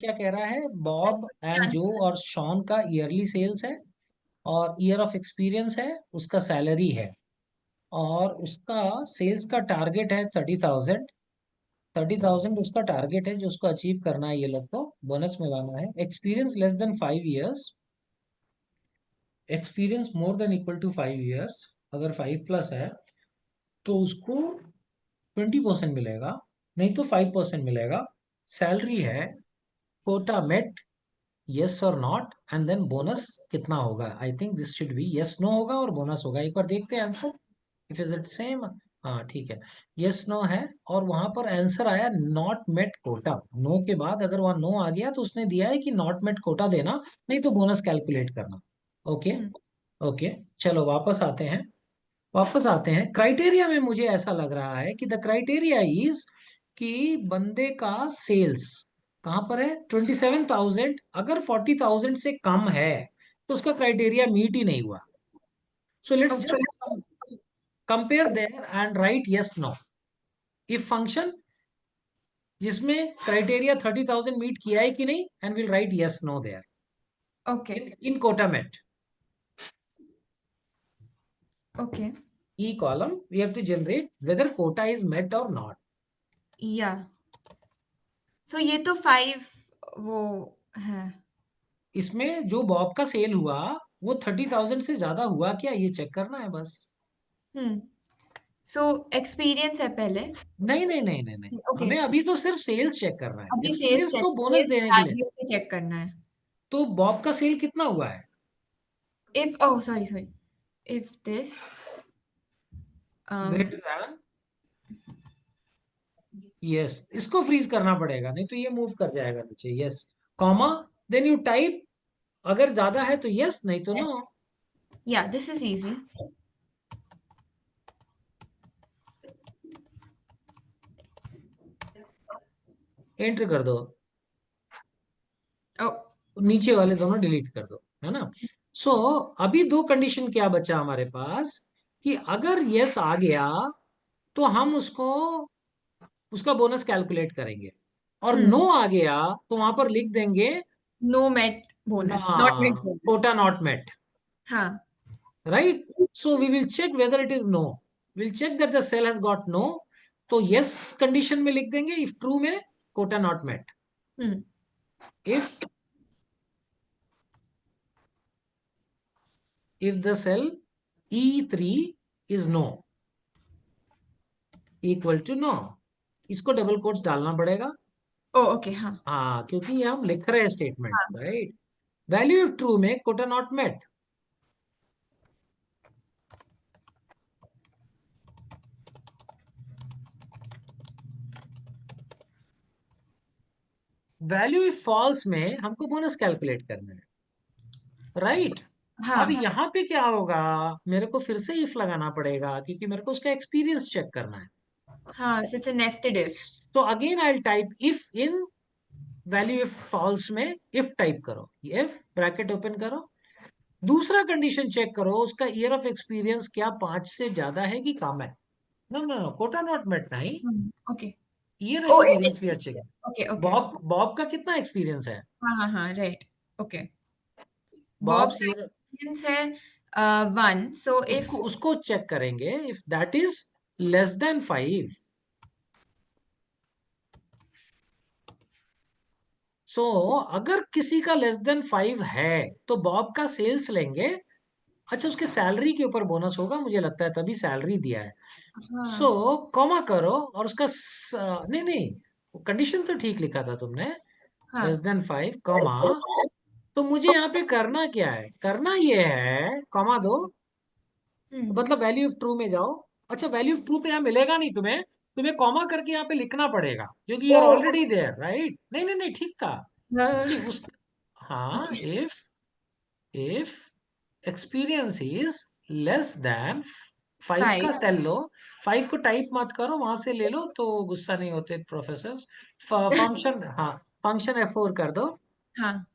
क्या कह रहा है, बॉब एंड जो आंसर। और शॉन का ईयरली सेल्स है और ईयर ऑफ एक्सपीरियंस है, उसका सैलरी है, और उसका सेल्स का टारगेट है 30,000। 30,000 उसका टारगेट है जो उसको अचीव करना है, ये लोग को बोनस में लाना है। Experience less than 5 years, experience more than equal to 5 years, अगर 5+ है तो उसको 20% मिलेगा, नहीं तो 5% मिलेगा। सैलरी है, कोटा मेट, यस और नॉट, एंड देन बोनस कितना होगा। I think this should be yes no होगा और बोनस होगा। एक बार देखते हैं answer, if is it same. हाँ ठीक है, यस नो है, और वहां पर आंसर आया नॉट मेट कोटा। नो के बाद अगर वहां नो आ गया तो उसने दिया है कि नॉट मेट कोटा देना, नहीं तो बोनस कैलकुलेट करना। ओके। हम्म। ओके, चलो वापस आते हैं। वापस आते हैं क्राइटेरिया में। मुझे ऐसा लग रहा है कि द क्राइटेरिया इज कि बंदे का सेल्स कहां पर है, 27,000। अगर 40,000 से कम है तो उसका क्राइटेरिया मीट ही नहीं हुआ। So let's okay. Just compare there and write yes no. If function जिसमें क्राइटेरिया 30,000 मीट किया है कि नहीं, and will write yes no there okay. In quota met. Okay. E column we have to generate whether quota is met or not. या सो ये तो 5 वो है। इसमें जो बॉब का सेल हुआ वो 30,000 से ज्यादा हुआ क्या, ये चेक करना है बस। हम्म। सो एक्सपीरियंस है पहले। नहीं नहीं नहीं नहीं नहीं, ओके। हमें अभी तो सिर्फ सेल्स चेक करना है, अभी सेल्स एक्सपीरियंस चेक, तो बोनस सेल्स देने के लिए। वैल्यू से चेक करना है। तो बॉब का सेल कितना हुआ है। If oh sorry sorry, if this um greater than, yes, इसको फ्रीज करना पड़ेगा, नहीं तो ये मूव कर जाएगा नीचे। Yes, comma, then you type, अगर ज्यादा है तो यस, नहीं तो नो। या दिस इज इजी। एंटर कर दो, ओ नीचे वाले दोनों डिलीट कर दो, है ना। सो अभी दो कंडीशन क्या बचा हमारे पास, कि अगर यस आ गया तो हम उसको, उसका बोनस कैलकुलेट करेंगे, और नो आ गया तो वहां पर लिख देंगे नो मेट ना, bonus, not met bonus. Quota not met, हाँ। Right. So we will check whether it is no, will check that the cell has got no, तो यस कंडीशन में लिख देंगे, इफ ट्रू में quota not met. Hmm. If the cell E3 is no, equal to no, इसको double quotes डालना पड़ेगा। Oh okay. हाँ। हाँ, क्योंकि ये हम लिख रहे हैं स्टेटमेंट, हाँ। राइट। वैल्यू इफ ट्रू में quota not met. Value if false में हमको बोनस कैलकुलेट करना है, राइट। अब हाँ। यहाँ पे क्या होगा, मेरे को फिर से इफ लगाना पड़ेगा क्योंकि मेरे को उसका एक्सपीरियंस चेक करना है। हाँ, so it's a nested if. तो again I type if in value if false में, इफ टाइप करो, इफ ब्रैकेट ओपन करो, दूसरा कंडीशन चेक करो, उसका ईयर ऑफ एक्सपीरियंस क्या 5 से ज्यादा है कि कम है। No no no, quota not met नहीं, ओके। ईयर ओ एक्सपीरियंस भी अच्छे। Okay okay. बॉब बॉब का कितना एक्सपीरियंस है। हाँ हाँ हाँ, राइट। ओके। बॉब बॉब्स का ईयर, एक्सपीरियंस है 1, सो उसको इफ उसको चेक करेंगे, if that is less than 5। सो अगर किसी का लेस देन 5 है तो बॉब का सेल्स लेंगे। अच्छा, उसके सैलरी के ऊपर बोनस होगा मुझे लगता है, तभी सैलरी दिया है। सो हाँ कॉमा करो, और उसका नहीं नहीं, कंडीशन तो ठीक लिखा था तुमने, हाँ। Less than 5 comma. तो मुझे यहाँ पे करना क्या है, करना ये है, कॉमा दो, हम्म। मतलब वैल्यू ऑफ ट्रू में जाओ। अच्छा, वैल्यू ऑफ ट्रू तो यहाँ मिलेगा नहीं तुम्हें, तुम्हें कॉमा करके यहाँ पे लिखना पड़ेगा क्योंकि you oh are already there, right. नहीं नहीं नहीं, ठीक था। सी हाँ, उस, हाँ, okay. If experience is less than 5 का 5। सेल लो। 5 को टाइप मत करो, वहां से ले लो तो गुस्सा नहीं होते प्रोफेसर। फंक्शन, हाँ, फंक्शन F4 कर दो। हाँ।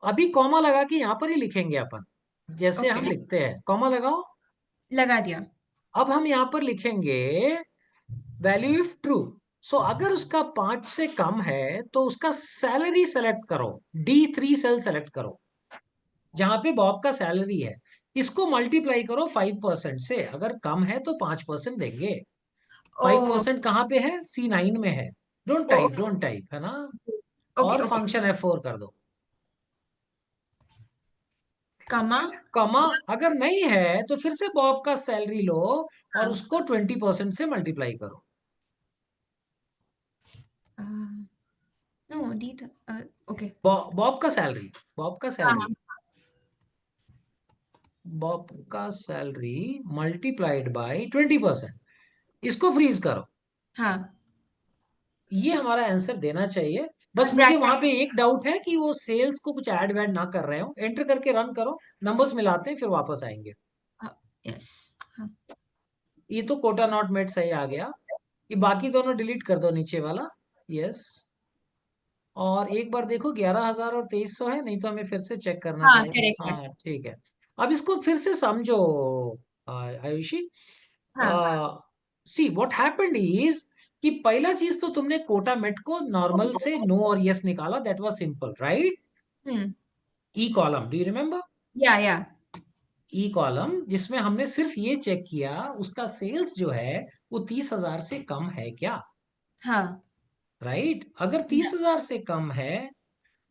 अभी कॉमा लगा के यहाँ पर ही लिखेंगे अपन, जैसे ओके, हम लिखते हैं, कॉमा लगाओ। लगा दिया। अब हम यहाँ पर लिखेंगे वैल्यू इफ ट्रू। सो अगर उसका 5 से कम है तो उसका सैलरी सेलेक्ट करो, D3 सेल सेलेक्ट करो जहां पे बॉब का सैलरी है। इसको मल्टीप्लाई करो 5% से, अगर कम है तो 5% देंगे। ओ 5% कहाँ पे है? C9 में है। Don't oh type, okay don't type, है ना? ओके और ओके फंक्शन F4 कर दो। कमा कमा अगर नहीं है तो फिर से बॉब का सैलरी लो और हाँ उसको 20% से मल्टीप्लाई करो। नो डी था ओके बॉब का सैलरी, बॉब का हाँ सैलरी, हाँ बॉब का सैलरी मल्टीप्लाइड बाय 20%। इसको फ्रीज करो। हाँ ये हमारा आंसर देना चाहिए। और बस मुझे ब्रैकेट वहां पे एक डाउट है कि वो सेल्स को कुछ ऐड वैड ना कर रहे हो। एंटर करके रन करो, नंबर्स मिलाते हैं फिर वापस आएंगे। यस हाँ ये तो कोटा नॉट मेट सही आ गया। ये बाकी दोनों डिलीट कर दो, नीचे वाला। यस। और एक बार देखो 11,000 और 2300 है, नहीं तो हमें फिर से चेक करना हाँ करेक्ट पड़ेगा। है हाँ ठीक है। अब इसको फिर से समझो आयुषी। हाँ सी व्हाट हैपेंड इज कि पहला चीज तो तुमने कोटा मेट को नॉर्मल से नो और यस निकाला, that was simple, right? Hmm E column, do you remember? या ई कॉलम जिसमें हमने सिर्फ ये चेक किया उसका सेल्स जो है वो 30,000 से कम है क्या, हाँ राइट? अगर या 30,000 से कम है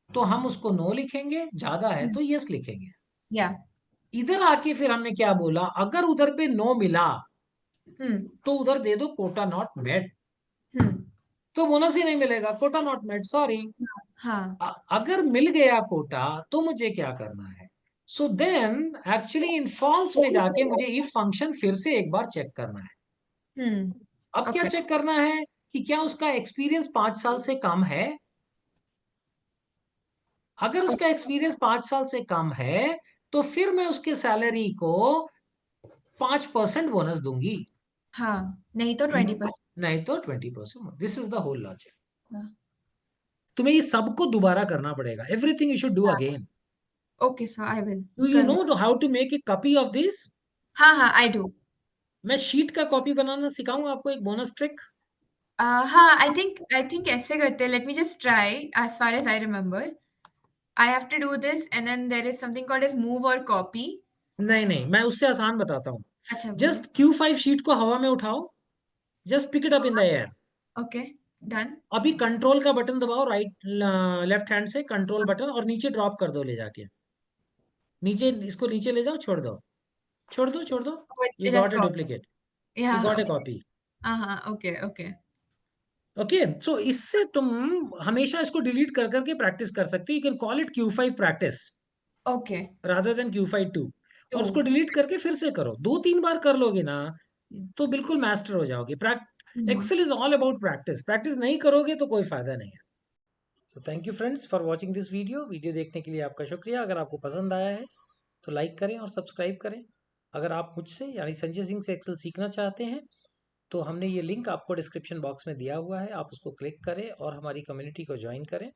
तो हम उसको नो लिखेंगे, ज्यादा है तो यस लिखेंगे। या इधर आके फिर हमने क्या बोला, अगर उधर पे नो मिला हम्म तो उधर दे दो कोटा नॉट मेट। हम्म तो बोनस ही नहीं मिलेगा, कोटा नॉट मेट, सॉरी। हाँ अगर मिल गया कोटा तो मुझे क्या करना है? So then actually in false में जाके मुझे इफ फंक्शन फिर से एक बार चेक करना है। हम्म अब क्या ओके चेक करना है कि क्या उसका एक्सपीरियंस 5 साल से कम है। अगर उसका एक्सपीरियंस 5 साल से कम है तो फिर मैं उसके सैलरी को 5% बोनस दूंगी। हाँ नहीं तो 20%। नहीं तो 20%। This is the whole logic. तुम्हें ये सबको दोबारा करना पड़ेगा, everything you should do again. Okay so I will do you know करूँ how to make a copy of this? हाँ हाँ आई डू मैं शीट का कॉपी बनाना सिखाऊंगा आपको, एक बोनस ट्रिक। हाँ आई थिंक ऐसे करते हैं let me just try as far as I remember I have to do this and then there is something called as move और कॉपी नहीं नहीं, मैं उससे आसान बताता हूँ। अच्छा बोलो जस्ट Q5 शीट को हवा में उठाओ, just pick it up in the air. Okay done अभी कंट्रोल का बटन दबाओ, राइट लेफ्ट हैंड से कंट्रोल बटन, और नीचे ड्रॉप कर दो ले जाके। नीचे, इसको नीचे ले जाओ, छोड़ दो, छोड़ दो, छोड़ दो। You it has got a copy duplicate, you या गॉट ए कॉपी। हाँ हाँ ओके ओके ओके, सो इससे तुम हमेशा इसको डिलीट कर करके प्रैक्टिस कर सकते हो। You can call it Q5 practice okay rather than Q5 2। Two और उसको डिलीट करके फिर से करो, 2-3 बार कर लोगे ना तो बिल्कुल मास्टर हो जाओगे। Excel is all about practice, practice नहीं करोगे तो कोई फायदा नहीं है। So thank you friends for watching this video. Video देखने के लिए आपका शुक्रिया। अगर आपको पसंद आया है तो लाइक करें और सब्सक्राइब करें। अगर आप मुझसे यानी संजय सिंह से एक्सेल सीखना चाहते हैं तो हमने ये लिंक आपको डिस्क्रिप्शन बॉक्स में दिया हुआ है, आप उसको क्लिक करें और हमारी कम्युनिटी को ज्वाइन करें।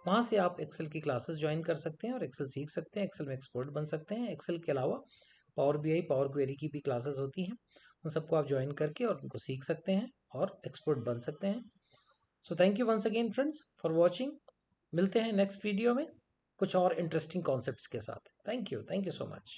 वहाँ से आप एक्सेल की क्लासेस ज्वाइन कर सकते हैं और एक्सेल सीख सकते हैं, एक्सेल में एक्सपर्ट बन सकते हैं। एक्सेल के अलावा पावर बीआई, पावर क्वेरी की भी क्लासेस होती हैं, उन सबको आप ज्वाइन करके और उनको सीख सकते हैं और एक्सपर्ट बन सकते हैं। So thank you once again friends for watching. मिलते हैं नेक्स्ट वीडियो में कुछ और इंटरेस्टिंग कॉन्सेप्ट्स के साथ। Thank you so much.